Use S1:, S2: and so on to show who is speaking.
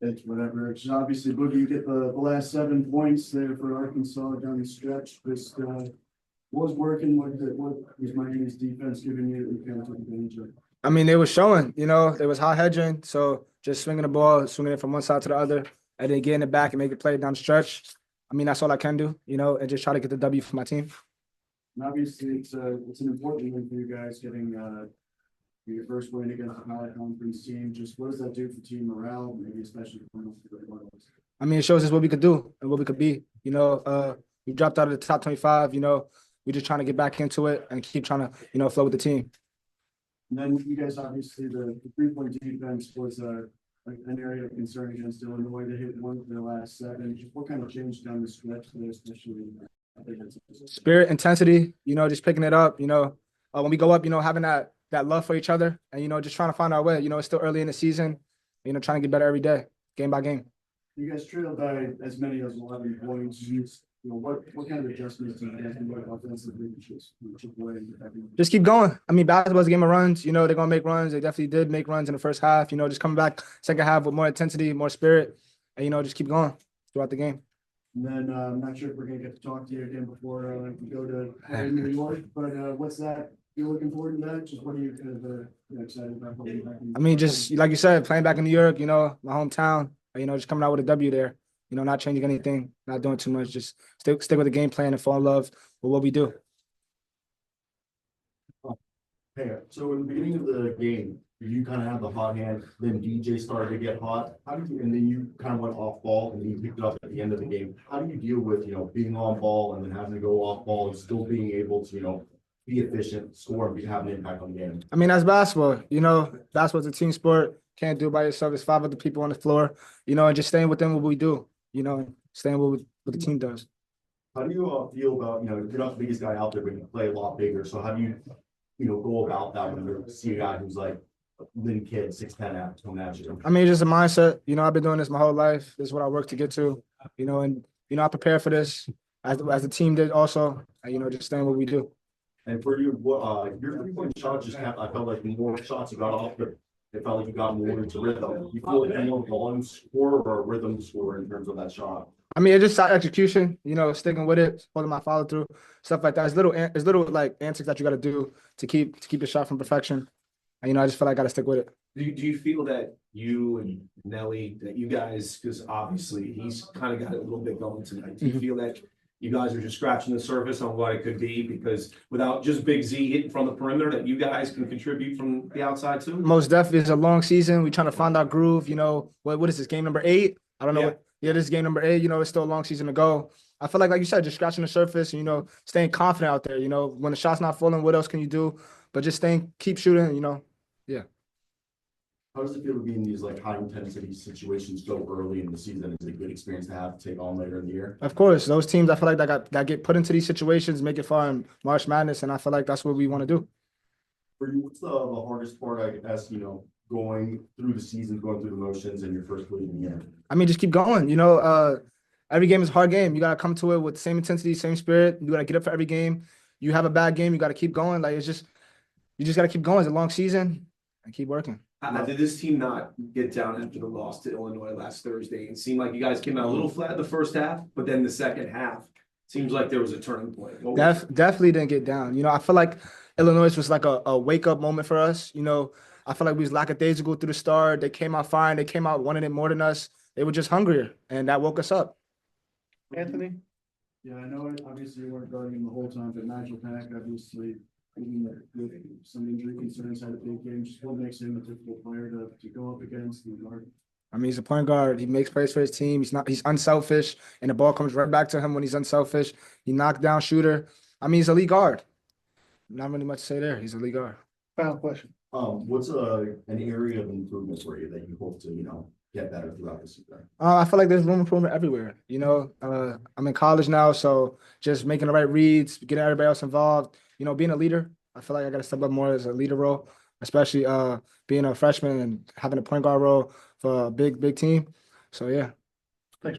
S1: It's whatever. It's obviously Boogie. You get the last 7 points there for Arkansas down the stretch. Just was working. What was Miami's defense giving you that you kind of took advantage of?
S2: I mean, they were showing, they was hot hedging. So just swinging the ball, swinging it from one side to the other, and then getting it back and make it play down the stretch. I mean, that's all I can do, and just try to get the W for my team.
S1: And obviously, it's an important win for you guys getting your first win against the Power Conference team. Just what does that do for team morale, maybe especially for the finals?
S2: I mean, it shows us what we could do and what we could be. We dropped out of the top 25. We're just trying to get back into it and keep trying to, flow with the team.
S1: And then you guys, obviously, the 3-point defense was an area of concern against Illinois. They hit 1 of their last 7. Just what kind of change down the stretch there, especially
S2: spirit, intensity, just picking it up, when we go up, having that love for each other and, just trying to find our way. It's still early in the season, trying to get better every day, game by game.
S1: You guys trailed by as many as 11 points. What kind of adjustments do you guys make offensively?
S2: Just keep going. I mean, basketball's a game of runs. They're going to make runs. They definitely did make runs in the first half. Just coming back second half with more intensity, more spirit, and, just keep going throughout the game.
S1: And then I'm not sure if we're going to get to talk to you again before we go to New York, but what's that? You're looking forward to that? Just what are you kind of excited about?
S2: I mean, just like you said, playing back in New York, my hometown, just coming out with a W there. Not changing anything, not doing too much, just stick with the game plan and fall in love with what we do.
S3: Hey, so in the beginning of the game, you kind of have the hot hand, then DJ started to get hot. And then you kind of went off ball and then you picked it up at the end of the game. How do you deal with, being on ball and then having to go off ball and still being able to, be efficient, score, and have an impact on the game?
S2: I mean, that's basketball. Basketball's a team sport. Can't do it by yourself. There's 5 other people on the floor, and just staying within what we do. Staying with what the team does.
S3: How do you feel about, you're not the biggest guy out there, but you play a lot bigger. So how do you, go about that when you see a guy who's like a little kid, 6'10" coming at you?
S2: I mean, it's just a mindset. I've been doing this my whole life. This is what I work to get to, and, I prepare for this as the team did also, just staying what we do.
S3: And for you, your 3-point shot just I felt like the more shots you got off, but it felt like you got more into rhythm. You feel like you're more volume scorer or a rhythm scorer in terms of that shot?
S2: I mean, it's just execution, sticking with it, holding my follow through, stuff like that. It's little like antics that you got to do to keep the shot from perfection. And, I just feel like I got to stick with it.
S4: Do you feel that you and Nelly, that you guys, because obviously he's kind of got it a little bit going tonight, do you feel that you guys are just scratching the surface on what it could be, because without just Big Z hitting from the perimeter, that you guys can contribute from the outside too?
S2: Most definitely. It's a long season. We're trying to find our groove. What is this, game number 8? I don't know. This is game number 8. It's still a long season to go. I feel like you said, just scratching the surface, and, staying confident out there. When the shot's not falling, what else can you do? But just keep shooting, yeah.
S3: How does it feel to be in these high intensity situations so early in the season? Is it a good experience to have to take on later in the year?
S2: Of course, those teams I feel like that get put into these situations make it far in March Madness, and I feel like that's what we want to do.
S3: For you, what's the hardest part, I guess, going through the season, going through the motions, and your first week in the year?
S2: I mean, just keep going. Every game is a hard game. You gotta come to it with the same intensity, same spirit. You gotta get up for every game. You have a bad game, you gotta keep going. You just gotta keep going. It's a long season and keep working.
S4: Did this team not get down after the loss to Illinois last Thursday? It seemed like you guys came out a little flat the first half, but then the second half seems like there was a turning point.
S2: Definitely didn't get down. I feel like Illinois was like a wake-up moment for us. I feel like we was lackadaisical through the start. They came out fine. They came out wanting it more than us. They were just hungrier, and that woke us up. Anthony?
S1: Yeah, I know obviously you weren't guarding him the whole time, but Nigel Pack, obviously, with some injury concerns, had a big game. Just what makes him a difficult player to go up against and guard?
S2: I mean, he's a point guard. He makes plays for his team. He's unselfish, and the ball comes right back to him when he's unselfish. He knocked down shooter. I mean, he's a league guard. Not really much to say there. He's a league guard.
S1: Final question.
S3: What's an area of improvement for you that you hope to, get better throughout the season?
S2: I feel like there's room improvement everywhere. I'm in college now, so just making the right reads, getting everybody else involved, being a leader. I feel like I got to step up more as a leader role, especially being a freshman and having a point guard role for a big team. So, yeah.